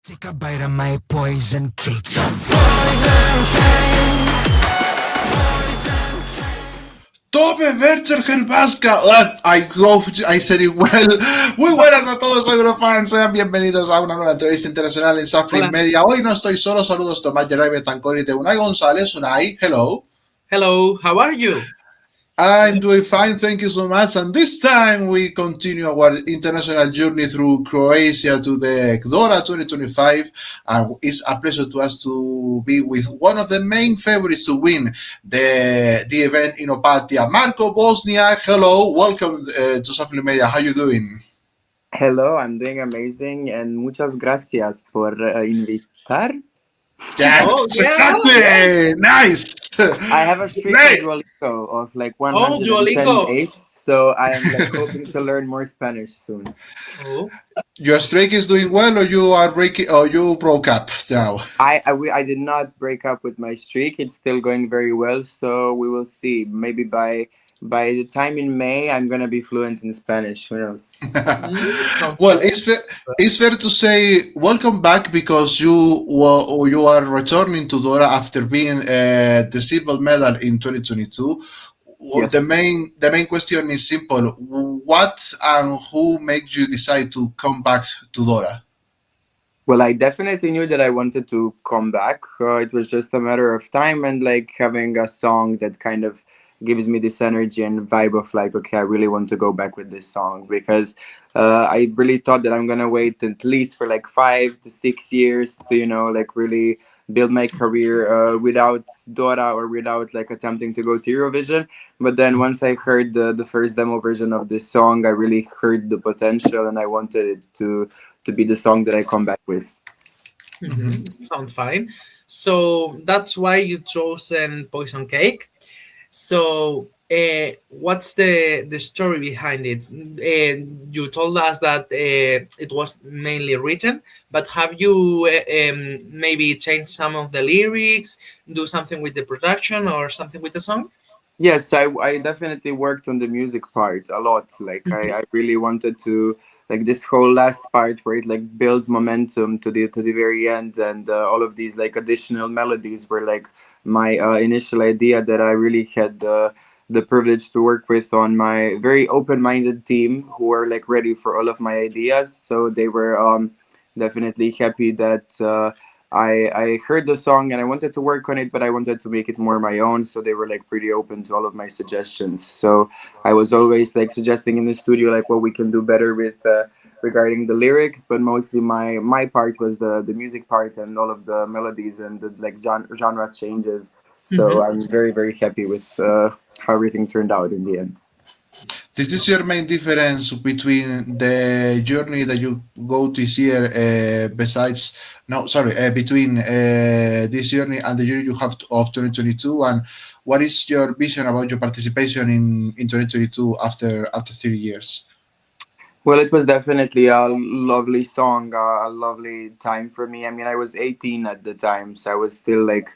Take a bite of my poison cake. Poison cake. Dobry wieczór, Herbaska. I hope I said it well. Muy buenas a todos, fans. Sean bienvenidos a una nueva entrevista internacional en Shufflin Media. Hoy no estoy solo. Saludos, Tomás Geray Betancor de Unai González. Unai, hello. Hello, how are you? I'm doing fine, thank you so much. And this time we continue our international journey through Croatia to the DORA 2025. It's a pleasure to us to be with one of the main favorites to win the event in Opatia, Marko Bošnjak. Hello, welcome to Shufflin Media. How you doing? Hello, I'm doing amazing, and muchas gracias por invitar. Yes, exactly. Yeah. Nice. I have a streak on Duolingo of like 110 Duolingo. days, so I am like hoping to learn more Spanish soon. Oh. Your streak is doing well, or you are breaking, or you broke up now? I did not break up with my streak. It's still going very well, so we will see. Maybe by the time in May, I'm gonna be fluent in Spanish. Who knows? Well, it's fair to say welcome back because you are returning to DORA after being the silver medal in 2022. Yes. The main question is simple: what and who made you decide to come back to DORA? Well, I definitely knew that I wanted to come back. It was just a matter of time and like having a song that kind of gives me this energy and vibe of like, okay, I really want to go back with this song because I really thought that I'm gonna wait at least for like 5 to 6 years to, like really build my career without Dora or without like attempting to go to Eurovision. But then once I heard the first demo version of this song, I really heard the potential and I wanted it to be the song that I come back with. Sounds fine. So that's why you chosen Poison Cake. So what's the story behind it? You told us that it was mainly written, but have you maybe changed some of the lyrics, do something with the production or something with the song? Yes, I definitely worked on the music part a lot. Like I really wanted to like this whole last part where it like builds momentum to the very end, and all of these like additional melodies were like my initial idea that I really had the privilege to work with on my very open-minded team who were like ready for all of my ideas. So they were definitely happy that. I heard the song and I wanted to work on it, but I wanted to make it more my own. So they were like pretty open to all of my suggestions. So I was always like suggesting in the studio like what we can do better with regarding the lyrics, but mostly my part was the music part and all of the melodies and the like genre changes. So I'm very very happy with how everything turned out in the end. This is your main difference between the journey that you go this year, between this journey and the journey you have of 2022. And what is your vision about your participation in 2022 after 3 years? Well, it was definitely a lovely song, a lovely time for me. I mean, I was 18 at the time, so I was still like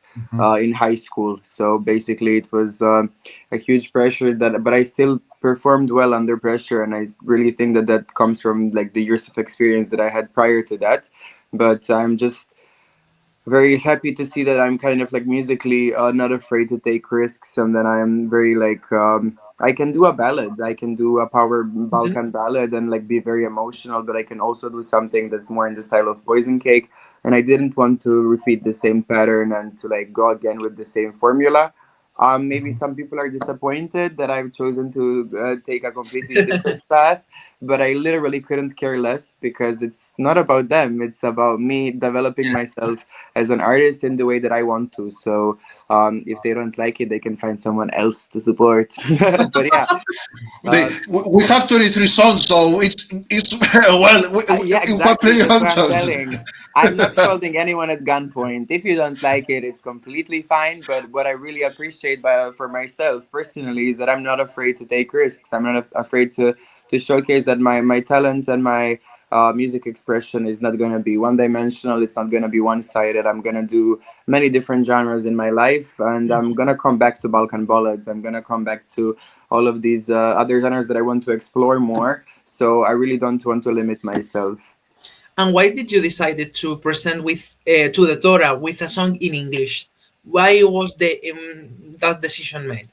in high school. So basically, it was a huge pressure but I still performed well under pressure, and I really think that that comes from like the years of experience that I had prior to that. But I'm just very happy to see that I'm kind of like musically not afraid to take risks, and then I am very like I can do a ballad, I can do a power Balkan ballad and like be very emotional, but I can also do something that's more in the style of Poison Cake. And I didn't want to repeat the same pattern and to like go again with the same formula. Maybe some people are disappointed that I've chosen to take a completely different path, but I literally couldn't care less because it's not about them. It's about me developing myself as an artist in the way that I want to. So if they don't like it, they can find someone else to support. But yeah. We have 23 songs, so it's well. Yeah, We have exactly. plenty of That's what I'm options. telling. I'm not holding anyone at gunpoint. If you don't like it, it's completely fine. But what I really appreciate for myself personally is that I'm not afraid to take risks. I'm not afraid to showcase that my talent and my music expression is not going to be one dimensional. It's not going to be one sided. I'm going to do many different genres in my life, and I'm going to come back to Balkan ballads. I'm going to come back to all of these other genres that I want to explore more. So I really don't want to limit myself. And why did you decide to present with to the DORA with a song in English? Why was the that decision made?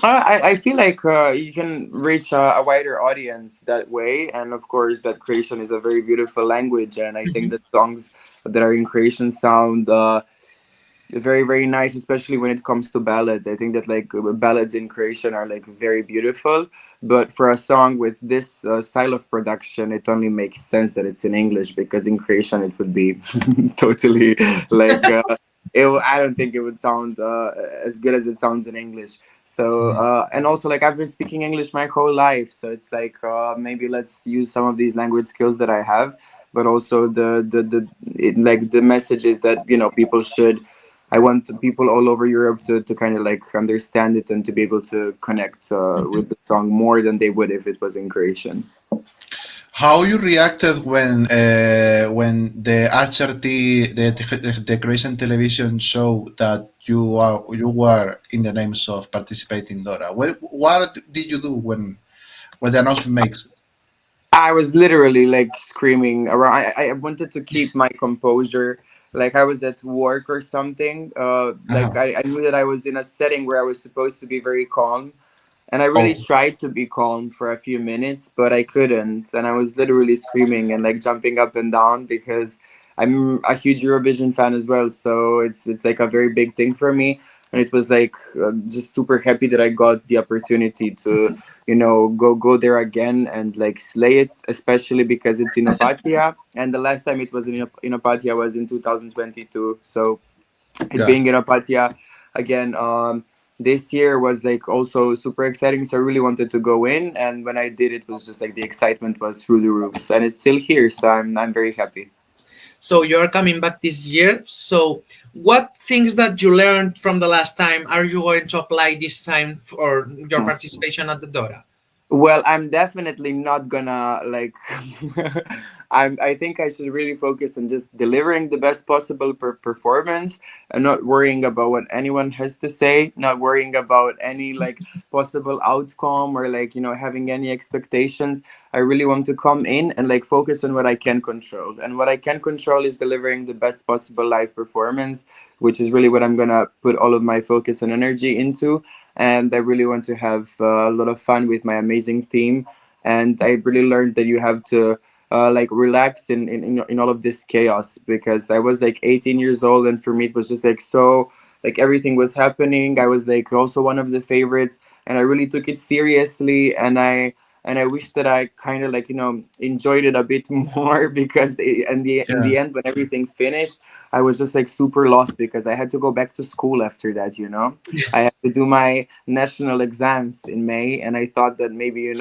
I feel like you can reach a wider audience that way, and of course, that Croatian is a very beautiful language, and I think Mhm. that songs that are in Croatian sound very very nice, especially when it comes to ballads. I think that like ballads in Croatian are like very beautiful, but for a song with this style of production, it only makes sense that it's in English, because in Croatian it would be totally like I don't think it would sound as good as it sounds in English. So and also like I've been speaking English my whole life, so it's like maybe let's use some of these language skills that I have, but also like the message is that people should. I want people all over Europe to kind of like understand it and to be able to connect with the song more than they would if it was in Croatian. How you reacted when the HRT, the Croatian television show that you were in the names of participating Dora? What did you do when the announcement makes? I was literally like screaming around. I wanted to keep my composure. Like I was at work or something. Like Uh-huh. I knew that I was in a setting where I was supposed to be very calm. And I really Oh, tried to be calm for a few minutes, but I couldn't. And I was literally screaming and like jumping up and down because I'm a huge Eurovision fan as well. So it's like a very big thing for me. And it was like just super happy that I got the opportunity to go there again and like slay it, especially because it's in Opatia, and the last time it was in Opatia was in 2022. So it yeah. being in Opatia again, this year was like also super exciting. So I really wanted to go in, and when I did, it was just like the excitement was through the roof, and it's still here. So I'm very happy. So you're coming back this year. So what things that you learned from the last time are you going to apply this time for your participation at the DORA? Well, I'm definitely not gonna like. I think I should really focus on just delivering the best possible performance and not worrying about what anyone has to say, not worrying about any like possible outcome or like having any expectations. I really want to come in and like focus on what I can control, and what I can control is delivering the best possible live performance, which is really what I'm gonna put all of my focus and energy into. And I really want to have a lot of fun with my amazing team. And I really learned that you have to like relax in all of this chaos, because I was like 18 years old, and for me it was just like so like everything was happening. I was like also one of the favorites, and I really took it seriously, and I wish that I kind of like enjoyed it a bit more, because in the Yeah. end, when everything finished, I was just like super lost because I had to go back to school after that. I had to do my national exams in May, and I thought that maybe,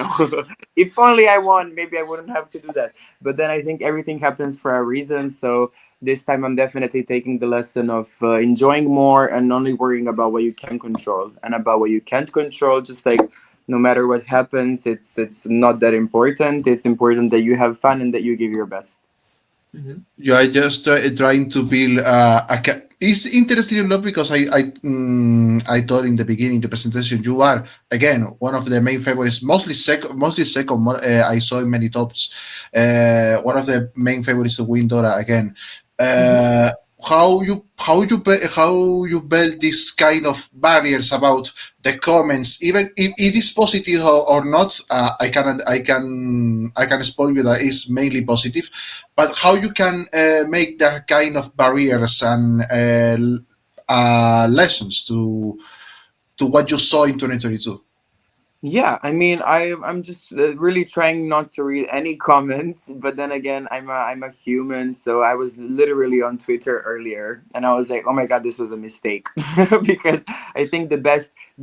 if only I won, maybe I wouldn't have to do that. But then I think everything happens for a reason. So this time I'm definitely taking the lesson of enjoying more and only worrying about what you can control, and about what you can't control. Just like no matter what happens, it's not that important. It's important that you have fun and that you give your best. Mhm. You are just trying to build it's interesting enough because I thought in the beginning the presentation you are again one of the main favorites, mostly second. I saw in many tops, one of the main favorites to win Dora again. Mhm. Uh, how you build this kind of barriers about the comments, even if it is positive or not. I can spoil you that it's mainly positive, but how you can make that kind of barriers and lessons to what you saw in 2022. Yeah, I mean, I'm just really trying not to read any comments, but then again, I'm a human, so I was literally on Twitter earlier, and I was like, oh my god, this was a mistake, because I think the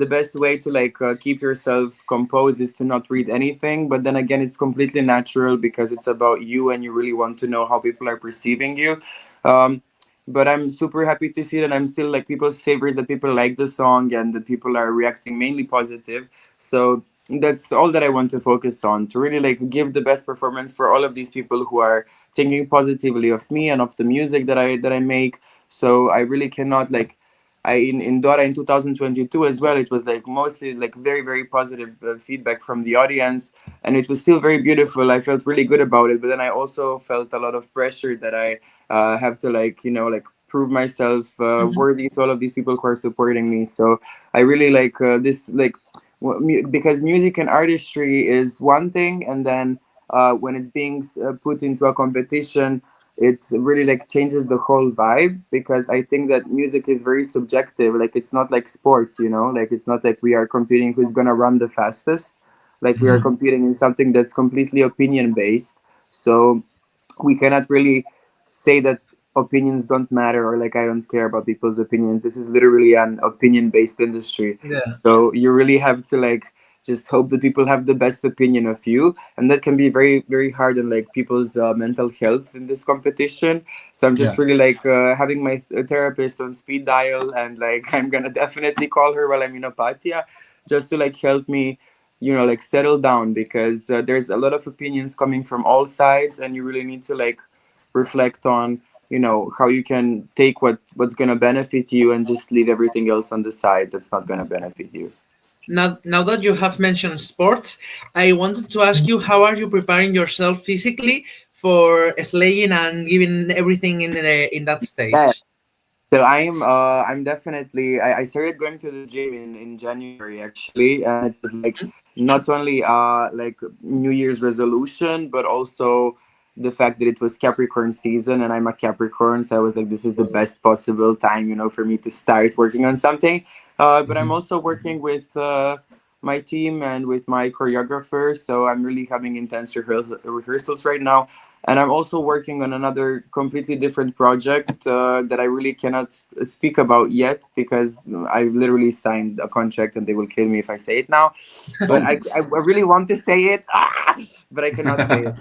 best way to like keep yourself composed is to not read anything. But then again, it's completely natural because it's about you, and you really want to know how people are perceiving you. Um, but I'm super happy to see that I'm still like people's favorites, that people like the song, and that people are reacting mainly positive. So that's all that I want to focus on, to really like give the best performance for all of these people who are thinking positively of me and of the music that I make. So I really cannot like in DORA in 2022 as well, it was like mostly like very, very positive feedback from the audience, and it was still very beautiful. I felt really good about it, but then I also felt a lot of pressure that I have to, like, you know, like prove myself Mhm. worthy to all of these people who are supporting me. So I really like this, like, because music and artistry is one thing, and then when it's being put into a competition, it really like changes the whole vibe, because I think that music is very subjective. Like, it's not like sports, you know, like it's not like we are competing who's gonna run the fastest. Like, we are Mhm. competing in something that's completely opinion based. So we cannot really say that opinions don't matter, or like I don't care about people's opinions. This is literally an opinion based industry. Yeah. So you really have to like just hope that people have the best opinion of you, and that can be very, very hard on like people's mental health in this competition. So I'm Yeah. just really like having my therapist on speed dial, and like I'm gonna definitely call her while I'm in Apatia, just to like help me, you know, like settle down, because there's a lot of opinions coming from all sides, and you really need to like reflect on, you know, how you can take what's going to benefit you and just leave everything else on the side that's not going to benefit you. Now that you have mentioned sports, I wanted to ask you, how are you preparing yourself physically for slaying and giving everything in that Yeah. stage? So I'm definitely, I started going to the gym in January actually, and it was like not only like New Year's resolution, but also the fact that it was Capricorn season, and I'm a Capricorn, so I was like, this is the best possible time, you know, for me to start working on something. But I'm Mhm. also working with my team and with my choreographer, so I'm really having intense rehearsals right now. And I'm also working on another completely different project that I really cannot speak about yet, because I literally signed a contract and they will kill me if I say it now. But Oh. I really want to say it, but I cannot say it.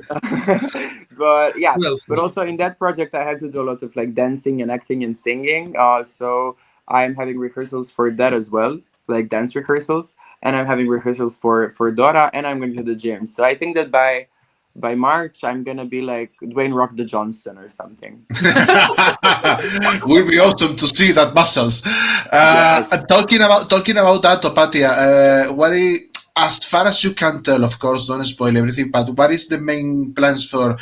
But yeah, Well, but also in that project, I had to do a lot of like dancing and acting and singing. So I'm having rehearsals for that as well, like dance rehearsals, and I'm having rehearsals for Dora, and I'm going to the gym. So I think that by March, I'm gonna be like Dwayne Rock the Johnson or something. Will be awesome to see that muscles. Yes. And talking about that, Topatia, as far as you can tell, of course, don't spoil everything. But what is the main plans for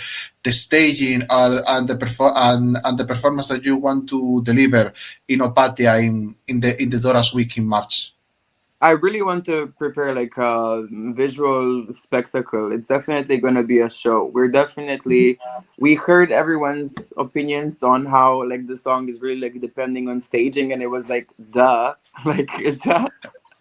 the staging and the performance that you want to deliver in Opatia in the Dora's week in March? I really want to prepare like a visual spectacle. It's definitely gonna be a show. We heard everyone's opinions on how like the song is really like depending on staging, and it was like duh, like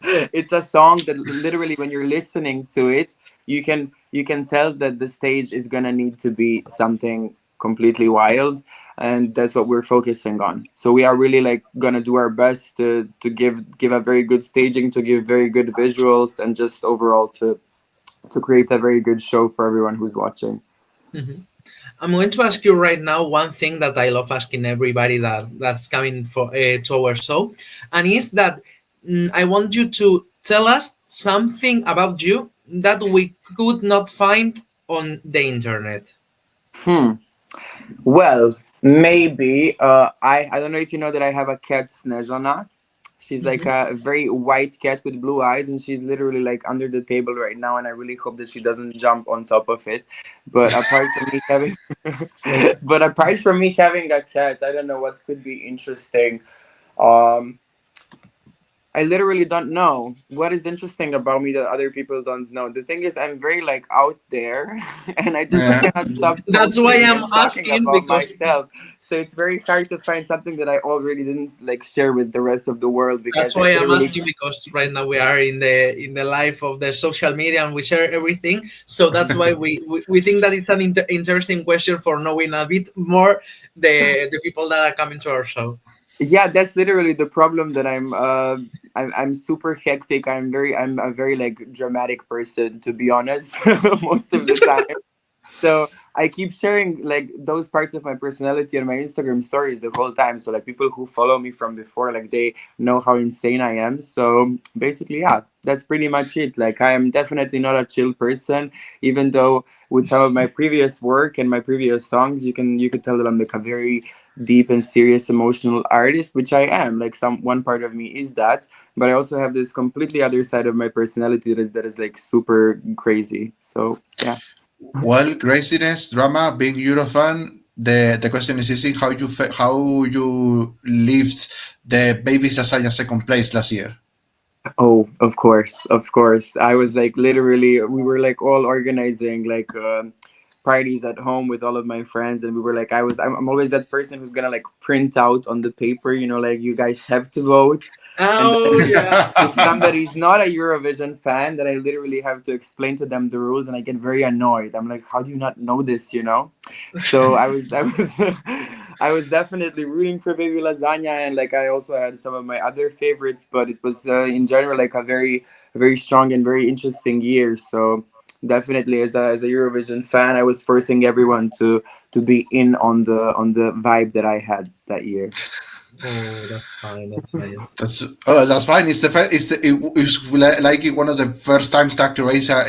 it's a song that literally when you're listening to it, you can tell that the stage is gonna need to be something completely wild, and that's what we're focusing on. So we are really like gonna do our best to give a very good staging, to give very good visuals, and just overall to create a very good show for everyone who's watching. mhm. I'm going to ask you right now one thing that I love asking everybody that's coming to our show, and is that I want you to tell us something about you that we could not find on the internet. Hmm. Well, maybe I don't know if you know that I have a cat, Snezhana. She's like Mhm. a very white cat with blue eyes, and she's literally like under the table right now. And I really hope that she doesn't jump on top of it. But apart from me having, but apart from me having a cat, I don't know what could be interesting. Um, I literally don't know what is interesting about me that other people don't know. The thing is, I'm very like out there, and I just Yeah. cannot stop That's why posting I'm and talking asking, about because myself. So it's very hard to find something that I already didn't like share with the rest of the world, That's because I why I'm literally, asking, because right now we are in the life of the social media and we share everything. So that's why we think that it's an interesting question for knowing a bit more the people that are coming to our show. yeah, that's literally the problem that I'm super hectic. I'm a very like dramatic person, to be honest, most of the time. So I keep sharing like those parts of my personality on my Instagram stories the whole time. So like people who follow me from before, like they know how insane I am. So basically, yeah, that's pretty much it. Like I am definitely not a chill person, even though with some of my previous work and my previous songs, you could tell that I'm like a very deep and serious emotional artist, which I am. Like some one part of me is that, but I also have this completely other side of my personality that is like super crazy. So yeah. Well, craziness, drama, being Eurofan. The question is easy. How you lived the baby's lasagna second place last year? Oh, of course, of course. I was like literally, we were like all organizing like parties at home with all of my friends, and we were like, I'm always that person who's gonna like print out on the paper, you know, like you guys have to vote, and Oh then yeah. if somebody's not a Eurovision fan, then I literally have to explain to them the rules, and I get very annoyed. I'm like, how do you not know this, you know? So I was I was definitely rooting for Baby Lasagna, and like I also had some of my other favorites, but it was in general like a very strong and very interesting year. So definitely as a Eurovision fan, I was forcing everyone to be in on the vibe that I had that year. Oh, that's fine. That's fine. That's fine. It's like one of the first times that Croatia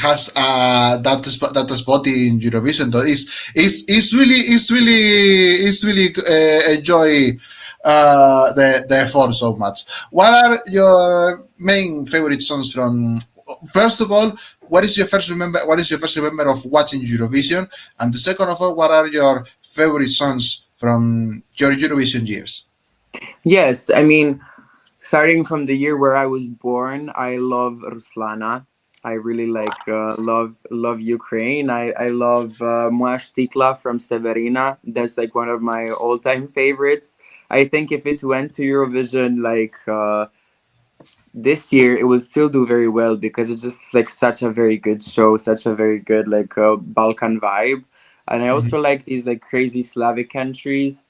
has that spot in Eurovision. Though it's really enjoy the effort so much. What are your main favorite songs from? First of all, what is your first remember? What is your first remember of watching Eurovision? And the second of all, what are your favorite songs from your Eurovision years? Yes, I mean, starting from the year where I was born, I love Ruslana. I really like love Ukraine. I love Moja Stikla from Severina. That's like one of my all time favorites. I think if it went to Eurovision like this year, it would still do very well because it's just like such a very good show, such a very good like Balkan vibe. And I also like these like crazy Slavic countries.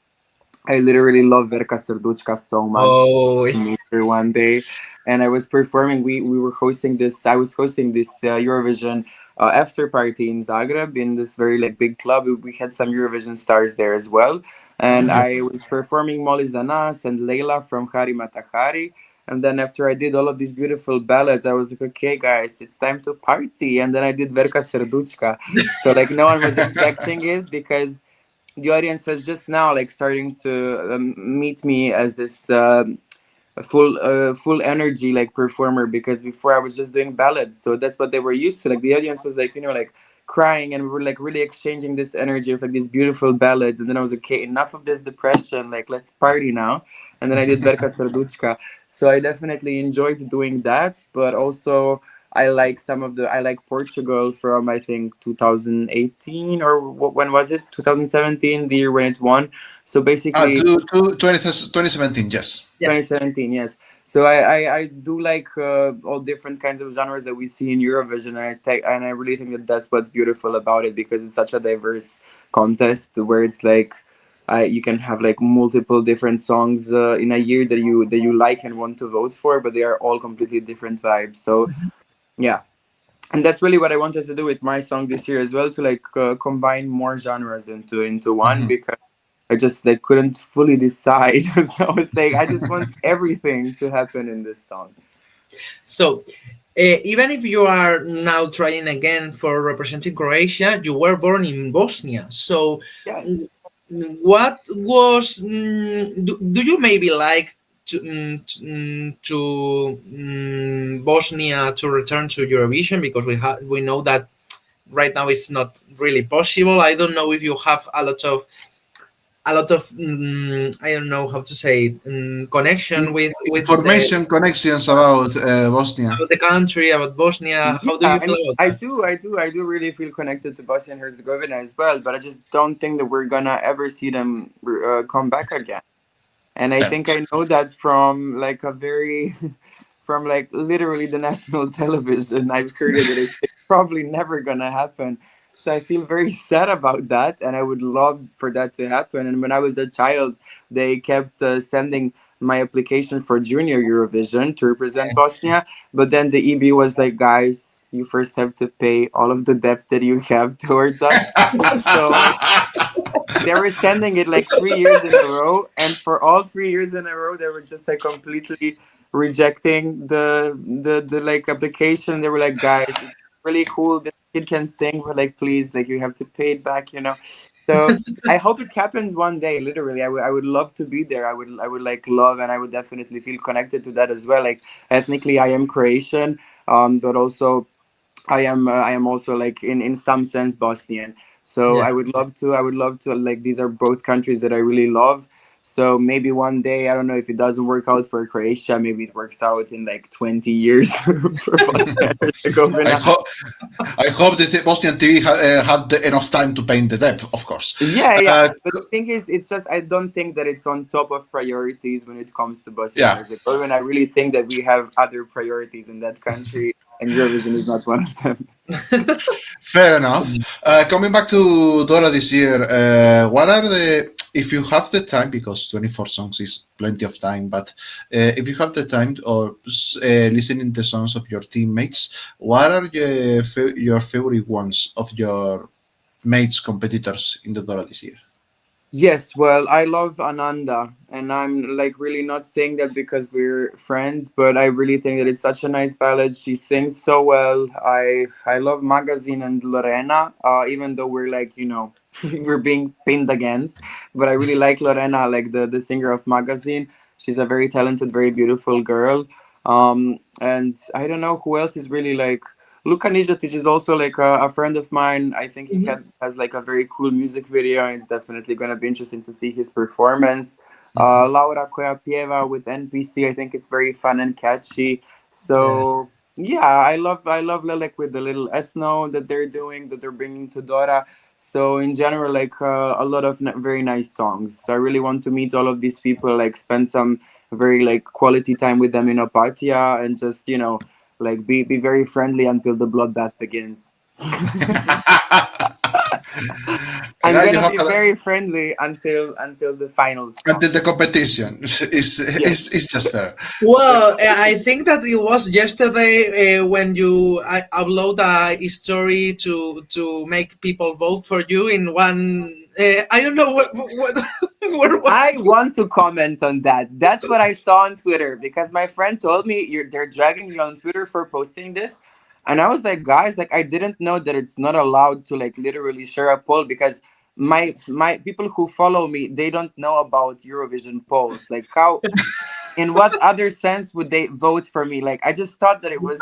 I literally love Verka Serduchka so much. Oh, To meet her one day, and I was performing. We were hosting this. I was hosting this Eurovision after party in Zagreb in this very like big club. We had some Eurovision stars there as well, and I was performing Molly Zanas and Leila from Hari Matahari. And then after I did all of these beautiful ballads, I was like, okay, guys, it's time to party. And then I did Verka Serduchka. So like no one was expecting it because the audience was just now like starting to meet me as this full energy like performer, because before I was just doing ballads, so that's what they were used to. Like the audience was like, you know, like crying, and we were like really exchanging this energy of like these beautiful ballads. And then I was like, okay, enough of this depression, like let's party now. And then I did Berka Serduchka. So I definitely enjoyed doing that, but also I like some of the I like Portugal from I think 2018 or when was it, 2017, the year when it won. So basically To 2017, yes. yeah. 2017, yes. So I do like all different kinds of genres that we see in Eurovision, and I really think that that's what's beautiful about it, because it's such a diverse contest where it's like you can have like multiple different songs in a year that you like and want to vote for, but they are all completely different vibes. So yeah, and that's really what I wanted to do with my song this year as well, to like combine more genres into one, Mhm. because I just like couldn't fully decide. So I was like, I just want everything to happen in this song. So, even if you are now trying again for representing Croatia, you were born in Bosnia. So, Yes. mm, what was do you maybe like to Bosnia to return to Eurovision, because we know that right now it's not really possible. I don't know if you have a lot of I don't know how to say it, connection with Information connections about Bosnia. the country, about Bosnia. Yeah, How do I you feel mean, about I that? do, I do really feel connected to Bosnia and Herzegovina as well, but I just don't think that we're gonna ever see them come back again. And I think I know that from like a very, from like literally the national television. I've heard it that it's probably never gonna happen. So I feel very sad about that, and I would love for that to happen. And when I was a child, they kept sending my application for Junior Eurovision to represent Bosnia, but then the EB was like, guys, you first have to pay all of the debt that you have towards us. So they were sending it like 3 years in a row, and for all 3 years in a row they were just like completely rejecting the like application. They were like, guys, it's really cool, this kid can sing, but like please, like you have to pay it back, you know. So I hope it happens one day. Literally, I would love to be there. I would like love, and I would definitely feel connected to that as well. Like ethnically, I am Croatian, but also I am also like in some sense Bosnian. So Yeah. I would love to like these are both countries that I really love. So maybe one day, I don't know, if it doesn't work out for Croatia, maybe it works out in like 20 years for Bosnia and I Herzegovina. hope I hope that the Bosnian TV have enough time to paint the debt, of course. Yeah, yeah. Uh, But the thing is, it's just I don't think that it's on top of priorities when it comes to Bosnia and yeah, Herzegovina. I really think that we have other priorities in that country, and Eurovision is not one of them. fair enough. Coming back to Dora this year, what are the, if you have the time, because 24 songs is plenty of time, but if you have the time or listening the songs of your teammates, what are your favorite ones of your mates competitors in the Dora this year? Yes, well, I love Ananda, and I'm like really not saying that because we're friends, but I really think that it's such a nice ballad. She sings so well. I love Magazine and Lorena, even though we're like we're being pinned against, but I really like Lorena, like the singer of Magazine. She's a very talented, very beautiful girl. And I don't know who else is really like. Luka Nijatic is also like a friend of mine. I think he has like a very cool music video, and it's definitely going to be interesting to see his performance. Laura Koja Pieva with NPC, I think it's very fun and catchy. Yeah. So yeah, I love Lelek with the little ethno that they're doing, that they're bringing to Dora. So in general, like a lot of very nice songs. So I really want to meet all of these people, like spend some very like quality time with them in Opatia, and just like be very friendly until the bloodbath begins. And I'm now you gonna have be very friendly until the finals come. until the competition Yes. is just fair. Well, I think that it was yesterday when you upload a story to make people vote for you in one. I don't know what was. I want to comment on that. That's what I saw on Twitter because my friend told me they're dragging you on Twitter for posting this. And I was like, guys, like I didn't know that it's not allowed to like literally share a poll because my people who follow me, they don't know about Eurovision polls. Like how in what other sense would they vote for me? Like I just thought that it was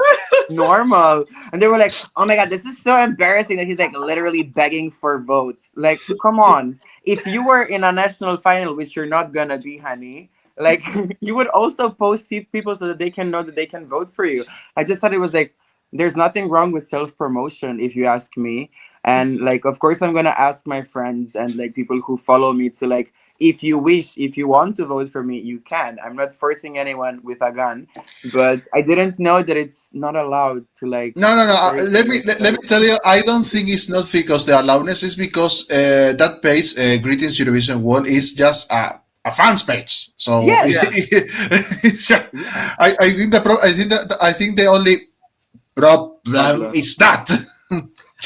normal. And they were like, oh my god, this is so embarrassing that he's like literally begging for votes. Like, come on. If you were in a national final, which you're not gonna be, honey, like you would also post people so that they can know that they can vote for you. I just thought it was like there's nothing wrong with self-promotion if you ask me. And like of course I'm gonna ask my friends and like people who follow me to like if you wish, if you want to vote for me, you can. I'm not forcing anyone with a gun, but I didn't know that it's not allowed to like. No, no, no. Very Let me tell you. I don't think it's not because the allowness is because that page, Greetings Eurovision World, is just a fans page. So Yes. Yeah. Yeah. I think the only problem Problem. is that.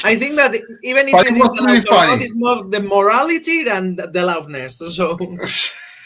I think that even if But it it is was really allowed or not, funny. it's more the morality than the loudness. So No,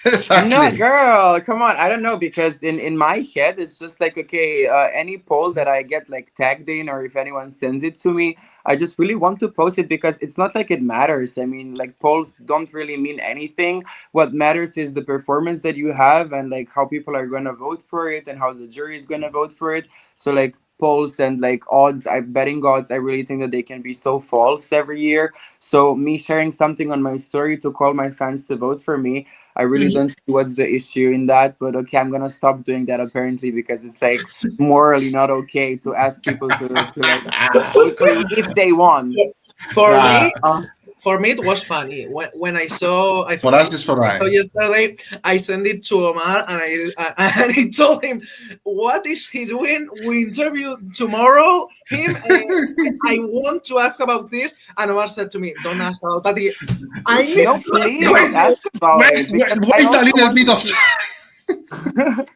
Exactly. girl, come on. I don't know because in my head it's just like okay, any poll that I get like tagged in or if anyone sends it to me, I just really want to post it because it's not like it matters. I mean, like polls don't really mean anything. What matters is the performance that you have and like how people are going to vote for it and how the jury is going to vote for it. So like polls and like odds, I betting odds, I really think that they can be so false every year. So me sharing something on my story to call my fans to vote for me, I really Mhm. don't see what's the issue in that, but okay, I'm gonna stop doing that apparently because it's like morally not okay to ask people to like vote for you if they want. for Nah, me, Uh, for me it was funny when I saw for us, it's for I saw Ryan. yesterday. I sent it to Omar and I told him, what is he doing? We interview tomorrow him. I want to ask about this, and Omar said to me, don't ask about that. I need no, to ask please about Wait, this. ask about it because I wait a also little bit wanted of to. time.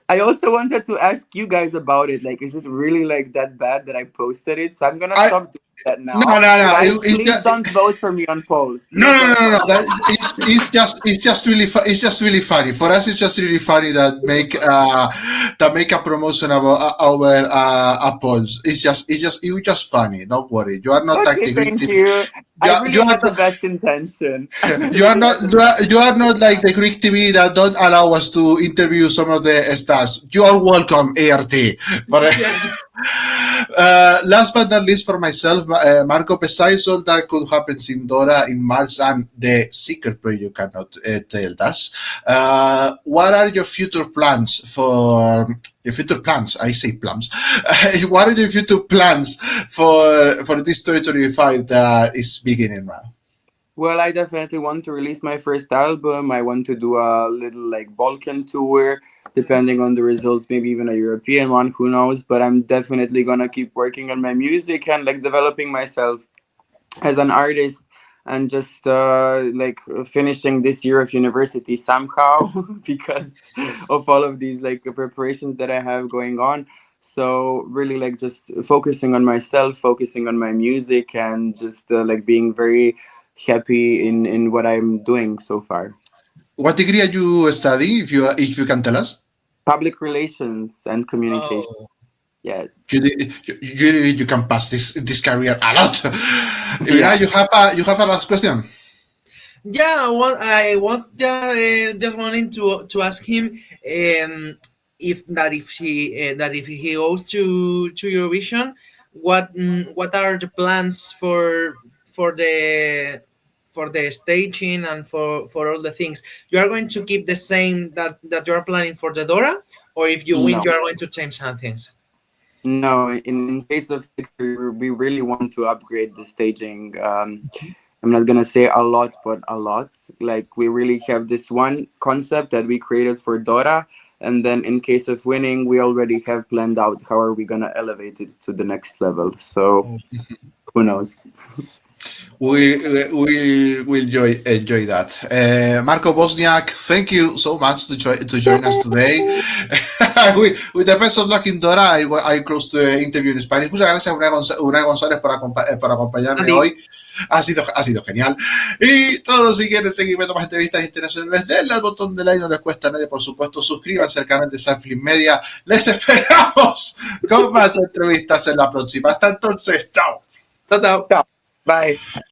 I also wanted to ask you guys about it. Like, is it really like that bad that I posted it? So I'm gonna I stop. that now. No. Guys, It's please just, don't vote for me on polls. no. Please don't vote. It's just really it's just really funny for us. It's just really funny that make a promotion about over polls. It was just funny. Don't worry. You are not like Okay, the Greek thank TV. you. I You really are had the not, best intention. you are not like the Greek TV that don't allow us to interview some of the stars. You are welcome, ART. But, last but not least, for myself, Marco, besides all that could happen in DORA in March and the secret project you cannot tell us, what are your future plans for your future plans? I say plans. What are your future plans for this 2025 that is beginning now? Well, I definitely want to release my first album. I want to do a little like Balkan tour, depending on the results, maybe even a European one, who knows. But I'm definitely gonna keep working on my music and like developing myself as an artist, and just like finishing this year of university somehow because of all of these like preparations that I have going on. So really like just focusing on myself, focusing on my music, and just like being very happy in what I'm doing so far. What degree are you studying, if you can tell us? Public relations and communication. Oh. Yes. You can pass this career a lot. Yeah. You have a last question. Yeah, well, I was just wanting to ask him if he goes to Eurovision, what are the plans for the for the staging and for all the things? You are going to keep the same that you are planning for the Dora, or if you win, No. you are going to change some things. No, in case of victory, we really want to upgrade the staging. I'm not gonna say a lot, but a lot. Like we really have this one concept that we created for Dora, and then in case of winning, we already have planned out how are we gonna elevate it to the next level. So who knows? We will enjoy that. Marko Bošnjak, thank you so much to join us today. With the best of luck in Dora, I close the interview in Spanish. Muchas gracias, Una González, por acompañarme hoy. Ha sido genial. Y todos, si quieren seguir viendo más entrevistas internacionales, denle al botón de like, no les cuesta a nadie, por supuesto. Suscríbanse al canal de Shufflin Media. Les esperamos con más entrevistas en la próxima. Hasta entonces, chao. Chao, chao. Bye.